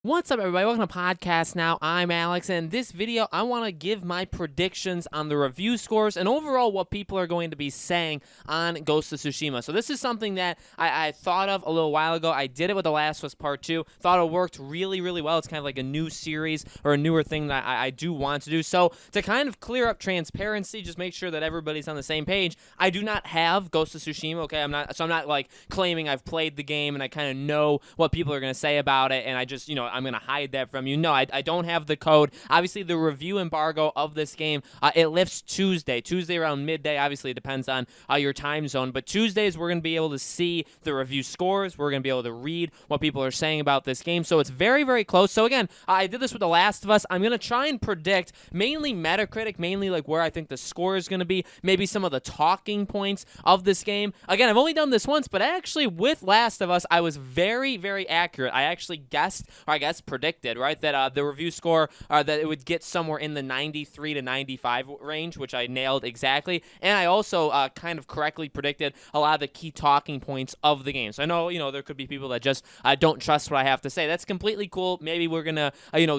What's up, everybody? Welcome to Podcast Now. I'm Alex, and in this video, I want to give my predictions on the review scores and overall what people are going to be saying on Ghost of Tsushima. So this is something that I thought of a little while ago. I did it with The Last of Us Part 2. Thought it worked really, really well. It's kind of like a new series or a newer thing that I do want to do. So to kind of clear up transparency, just make sure that everybody's on the same page, I do not have Ghost of Tsushima, okay? I'm not like claiming I've played the game and I kind of know what people are going to say about it, and I just, I'm going to hide that from you. No, I don't have the code. Obviously, the review embargo of this game, it lifts Tuesday around midday. Obviously, it depends on your time zone, but Tuesdays, we're going to be able to see the review scores. We're going to be able to read what people are saying about this game, so it's very, very close. So again, I did this with The Last of Us. I'm going to try and predict mainly Metacritic, mainly like where I think the score is going to be, maybe some of the talking points of this game. Again, I've only done this once, but actually with Last of Us, I was very, very accurate. I actually guessed, or I guess predicted, right, that the review score, that it would get somewhere in the 93 to 95 range, which I nailed exactly. And I also kind of correctly predicted a lot of the key talking points of the game. So I know, there could be people that just don't trust what I have to say. That's completely cool. Maybe we're gonna,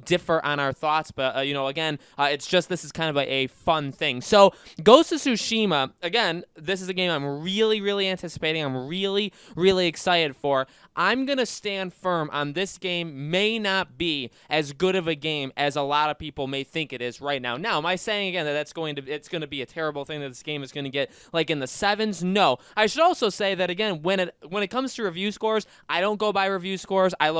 differ on our thoughts, but again, it's just this is kind of a fun thing. So Ghost of Tsushima, again, this is a game I'm really, really anticipating. I'm really, really excited for. I'm going to stand firm on this game may not be as good of a game as a lot of people may think it is right now. Now, am I saying again that it's going to be a terrible thing, that this game is going to get like in the 7s? No. I should also say that again, when it comes to review scores, I don't go by review scores. I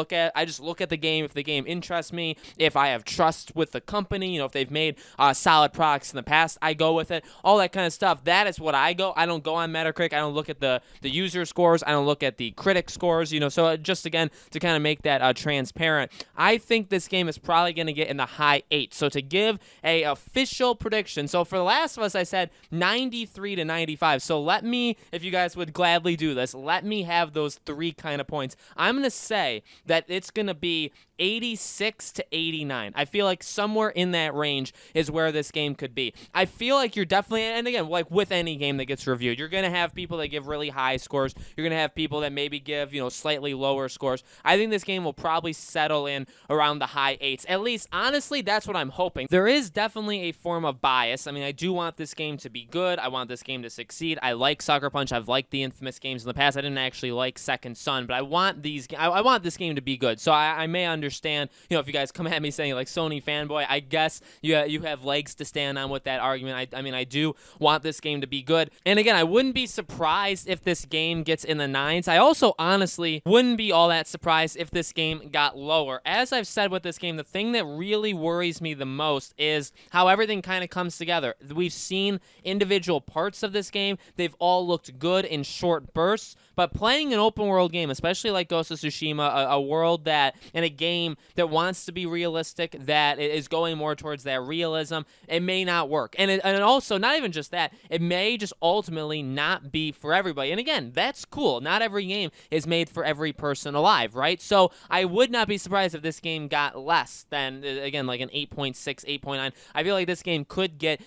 just look at the game. If the game interests me, if I have trust with the company, if they've made solid products in the past, I go with it. All that kind of stuff. That is what I go. I don't go on Metacritic. I don't look at the user scores. I don't look at the critic scores, So just again, to kind of make that transparent, I think this game is probably going to get in the high 8s. So to give a official prediction, so for The Last of Us, I said 93 to 95. So let me, if you guys would gladly do this, let me have those 3 kind of points. I'm going to say that it's going to be 86 to 89. I feel like somewhere in that range is where this game could be. I feel like you're definitely, and again, like with any game that gets reviewed, you're going to have people that give really high scores. You're going to have people that maybe give, slightly lower scores. I think this game will probably settle in around the high 8s. At least, honestly, that's what I'm hoping. There is definitely a form of bias. I mean, I do want this game to be good. I want this game to succeed. I like Sucker Punch. I've liked the Infamous games in the past. I didn't actually like Second Son, but I want this game to be good. So I may understand, if you guys come at me saying like Sony fanboy, I guess you have legs to stand on with that argument. I mean, I do want this game to be good. And again, I wouldn't be surprised if this game gets in the 9s. I also honestly wouldn't be all that surprised if this game got lower. As I've said with this game, the thing that really worries me the most is how everything kind of comes together. We've seen individual parts of this game. They've all looked good in short bursts, but playing an open world game, especially like Ghost of Tsushima, a world that, in a game that wants to be realistic, that is going more towards that realism, it may not work. And also, not even just that, it may just ultimately not be for everybody. And again, that's cool. Not every game is made for every person alive, right? So I would not be surprised if this game got less than, again, like an 8.6, 8.9. I feel like this game could get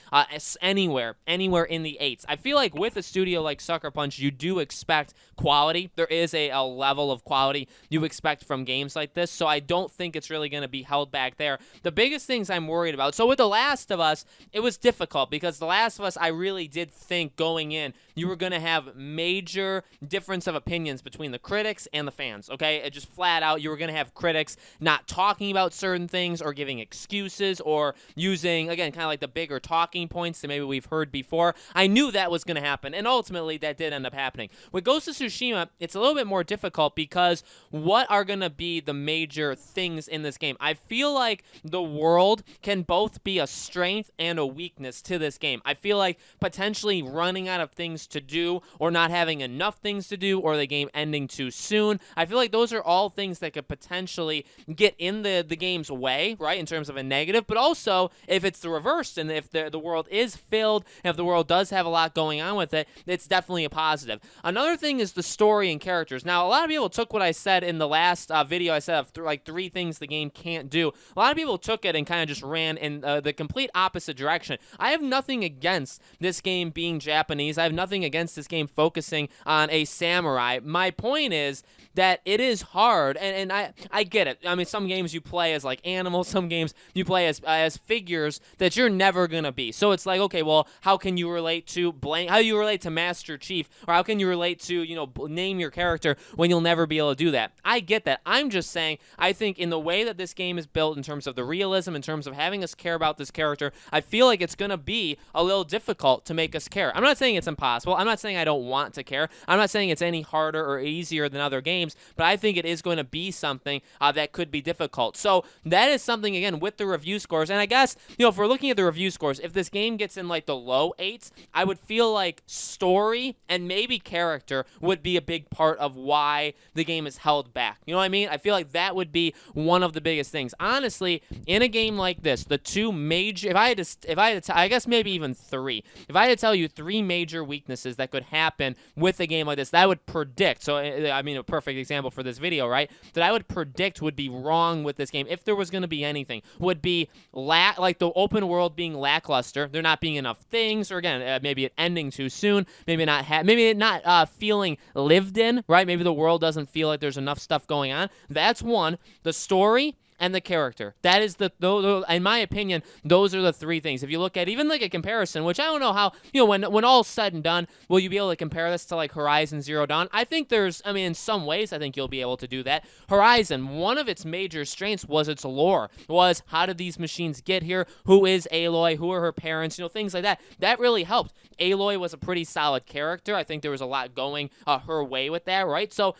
anywhere in the 8s. I feel like with a studio like Sucker Punch, you do expect quality. There is a level of quality you expect from games like this, so I don't think it's really going to be held back there. The biggest things I'm worried about, so with The Last of Us, it was difficult because The Last of Us, I really did think going in, you were going to have major difference of opinions between the critics and the fans, okay? It just flat out, you were going to have critics not talking about certain things or giving excuses or using, again, kind of like the bigger talking points that maybe we've heard before. I knew that was going to happen, and ultimately that did end up happening. With Ghost of Tsushima, it's a little bit more difficult because what are going to be the major things in this game? I feel like the world can both be a strength and a weakness to this game. I feel like potentially running out of things to do or not having enough things to do or the game ending too soon. I feel like those are all things that could potentially get in the game's way, right, in terms of a negative, but also if it's the reverse and if the world is filled and if the world does have a lot going on with it, it's definitely a positive. Another thing is the story and characters. Now, a lot of people took what I said in the last video I said of like 3 things the game can't do. A lot of people took it and kind of just ran in the complete opposite direction. I have nothing against this game being Japanese. I have nothing against this game focusing on a samurai. My point is that it is hard, and I get get it. I mean, some games you play as like animals, some games you play as figures that you're never gonna be. So it's like, okay, well, how can you relate to Blank? How do you relate to Master Chief, or how can you relate to, name your character when you'll never be able to do that? I get that. I'm just saying, I think in the way that this game is built, in terms of the realism, in terms of having us care about this character, I feel like it's gonna be a little difficult to make us care. I'm not saying it's impossible. I'm not saying I don't want to care. I'm not saying it's any harder or easier than other games, but I think it is going to be something that could be difficult. So that is something, again, with the review scores. And I guess, if we're looking at the review scores, if this game gets in like the low 8s, I would feel like story and maybe character would be a big part of why the game is held back. You know what I mean? I feel like that would be one of the biggest things. Honestly, in a game like this, the two major, if I had to, I guess maybe even three, if I had to tell you three major weaknesses that could happen with a game like this, that I would predict. So, I mean, a perfect example for this video, right? That I would predict would be wrong with this game, if there was going to be anything, would be like the open world being lackluster, there not being enough things, or again, maybe it ending too soon, maybe not feeling lived in, right? Maybe the world doesn't feel like there's enough stuff going on. That's one. The story and the character. That is in my opinion, those are the three things. If you look at even like a comparison, which I don't know how, when all's said and done, will you be able to compare this to like Horizon Zero Dawn? I think in some ways, I think you'll be able to do that. Horizon, one of its major strengths was its lore, was how did these machines get here? Who is Aloy? Who are her parents? Things like that. That really helped. Aloy was a pretty solid character. I think there was a lot going her way with that, right? So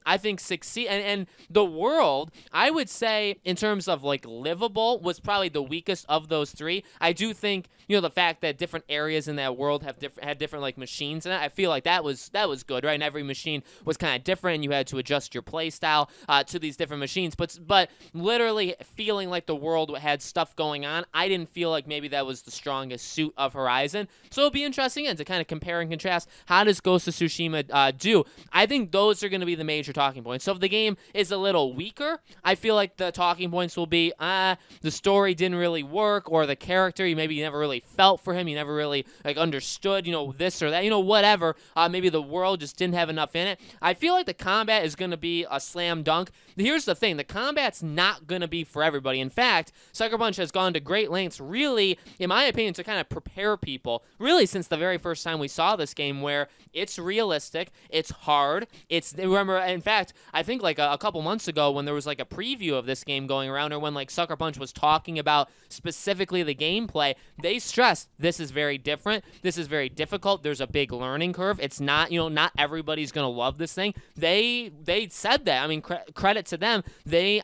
I think, succeed, and the world, I would say, in terms of like livable, was probably the weakest of those three. I do think, the fact that different areas in that world had different like machines in it, I feel like that was good, right? And every machine was kind of different, and you had to adjust your play style to these different machines. But literally feeling like the world had stuff going on, I didn't feel like maybe that was the strongest suit of Horizon. So it'll be interesting to kind of compare and contrast. How does Ghost of Tsushima do? I think those are going to be the major talking points. So if the game is a little weaker, I feel like the talking points will be the story didn't really work, or the character, you never really felt for him, you never really like understood this or that, whatever. Maybe the world just didn't have enough in it. I feel like the combat is going to be a slam dunk. Here's the thing, the combat's not going to be for everybody. In fact, Sucker Punch has gone to great lengths, really, in my opinion, to kind of prepare people, really since the very first time we saw this game, where it's realistic, it's hard, remember, in fact, I think like a couple months ago when there was like a preview of this game going around, or when like Sucker Punch was talking about specifically the gameplay, they stressed this is very different, this is very difficult, there's a big learning curve, it's not, not everybody's gonna love this thing. They said that. I mean, credit to them.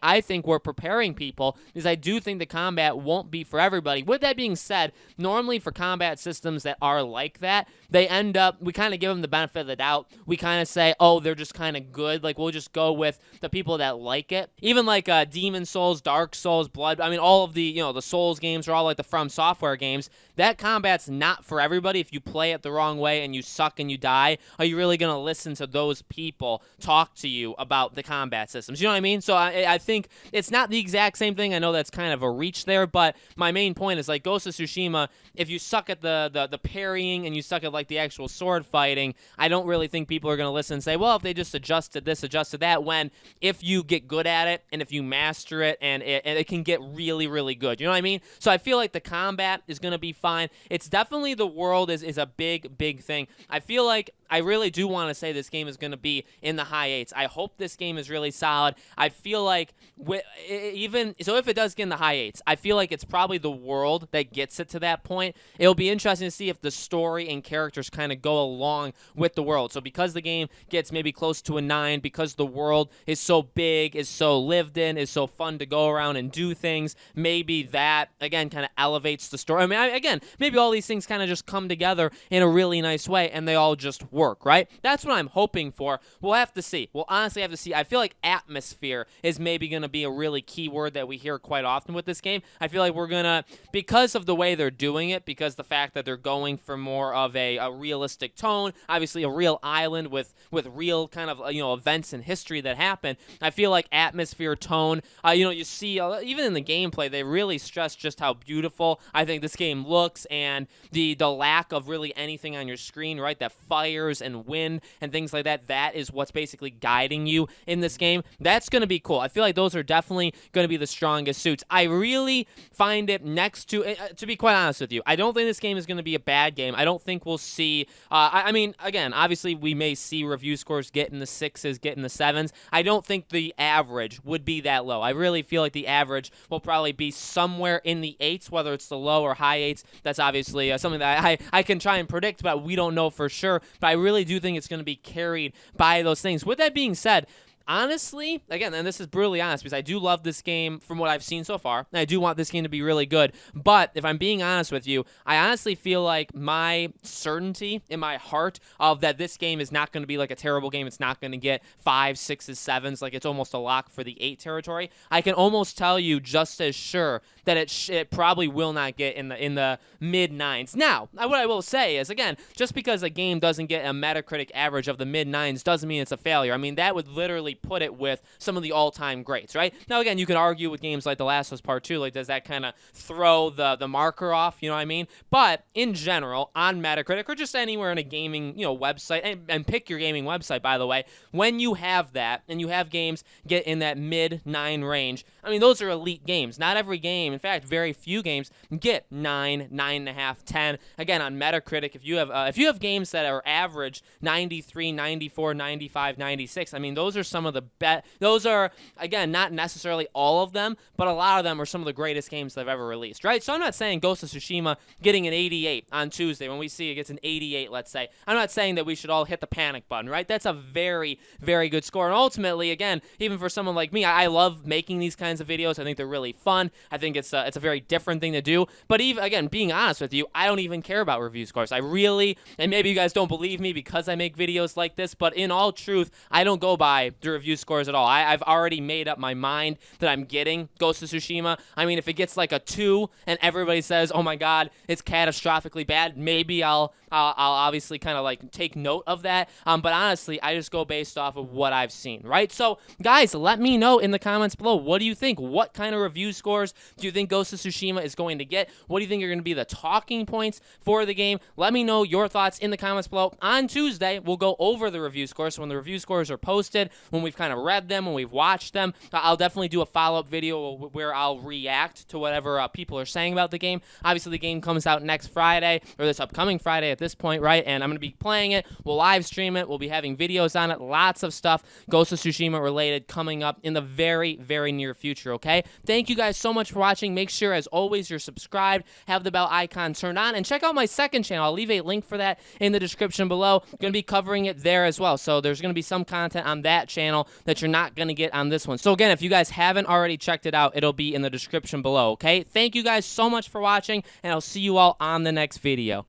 I think, were preparing people, because I do think the combat won't be for everybody. With that being said, normally for combat systems that are like that, they end up, we kind of give them the benefit of the doubt. We kind of say, oh, they're just kind of good. Like, we'll just go with the people that like it. Even like Demon Souls, Dark Souls, Blood, I mean, all of the, the Souls games are all like the From Software games. That combat's not for everybody. If you play it the wrong way and you suck and you die, are you really going to listen to those people talk to you about the combat systems? You know what I mean? So I think it's not the exact same thing. I know that's kind of a reach there, but my main point is like Ghost of Tsushima, if you suck at the parrying and you suck at like the actual sword fighting, I don't really think people are going to listen and say, well, if they just adjusted this, adjusted that, when if you get good at it and if you master it, and it can get really, really good. You know what I mean? So I feel like the combat is going to be fine. It's definitely, the world is a big, big thing. I feel like I really do want to say this game is going to be in the high 8s. I hope this game is really solid. I feel like if it does get in the high 8s, I feel like it's probably the world that gets it to that point. It'll be interesting to see if the story and characters kind of go along with the world. So because the game gets maybe close to a 9, because the world is so big, is so lived in, is so fun to go around and do things, maybe that, again, kind of elevates the story. I mean, again, maybe all these things kind of just come together in a really nice way, and they all just work, right? That's what I'm hoping for. We'll have to see. We'll honestly have to see. I feel like atmosphere is maybe going to be a really key word that we hear quite often with this game. I feel like we're going to, because of the way they're doing it, because the fact that they're going for more of a realistic tone, obviously a real island with real kind of, events in history that happen, I feel like atmosphere, tone, you see, even in the gameplay, they really stress just how beautiful I think this game looks, and the lack of really anything on your screen, right? That fire colors and wind and things like that, that is what's basically guiding you in this game. That's going to be cool. I feel like those are definitely going to be the strongest suits. I really find it next to be quite honest with you, I don't think this game is going to be a bad game. I don't think we'll see, I mean, again, obviously we may see review scores get in the 6s, get in the 7s. I don't think the average would be that low. I really feel like the average will probably be somewhere in the 8s, whether it's the low or high 8s. That's obviously something that I can try and predict, but we don't know for sure. But I really do think it's going to be carried by those things. With that being said, honestly, again, and this is brutally honest because I do love this game from what I've seen so far, and I do want this game to be really good, but if I'm being honest with you, I honestly feel like my certainty in my heart of that this game is not going to be like a terrible game, it's not going to get 5s, 6s, 7s, like it's almost a lock for the 8 territory, I can almost tell you just as sure that it probably will not get in the mid-9s. Now, what I will say is, again, just because a game doesn't get a Metacritic average of the mid-9s doesn't mean it's a failure. I mean, that would literally put it with some of the all-time greats, right? Now, again, you can argue with games like The Last of Us Part 2, like, does that kind of throw the marker off, you know what I mean? But, in general, on Metacritic, or just anywhere in a gaming, website, and pick your gaming website, by the way, when you have that, and you have games get in that mid-9 range, I mean, those are elite games. Not every game, in fact, very few games get 9, 9.5, 10. Again, on Metacritic, if you have games that are average 93, 94, 95, 96, I mean, those are some of the best. Those are, again, not necessarily all of them, but a lot of them are some of the greatest games that I've ever released, right? So I'm not saying Ghost of Tsushima getting an 88 on Tuesday when we see it gets an 88, let's say. I'm not saying that we should all hit the panic button, right? That's a very, very good score. And ultimately, again, even for someone like me, I love making these kinds of videos. I think they're really fun. I think it's a very different thing to do. But even, again, being honest with you, I don't even care about review scores. I really, and maybe you guys don't believe me because I make videos like this, but in all truth, I don't go by the review scores at all. I've already made up my mind that I'm getting Ghost of Tsushima. I mean, if it gets like a 2 and everybody says, oh my god, it's catastrophically bad, maybe I'll obviously kind of like take note of that. But honestly, I just go based off of what I've seen, right? So, guys, let me know in the comments below. What do you think? What kind of review scores do you think Ghost of Tsushima is going to get? What do you think are going to be the talking points for the game? Let me know your thoughts in the comments below. On Tuesday, we'll go over the review scores. So when the review scores are posted, when we've kind of read them, when we've watched them, I'll definitely do a follow-up video where I'll react to whatever people are saying about the game. Obviously, the game comes out next Friday, or this upcoming Friday at this point, right? And I'm going to be playing it. We'll live stream it. We'll be having videos on it. Lots of stuff Ghost of Tsushima related coming up in the very, very near future, okay? Thank you guys so much for watching. Make sure, as always, you're subscribed, have the bell icon turned on, and check out my second channel. I'll leave a link for that in the description below. I'm going to be covering it there as well. So there's going to be some content on that channel that you're not going to get on this one. So again, if you guys haven't already checked it out, it'll be in the description below, okay? Thank you guys so much for watching, and I'll see you all on the next video.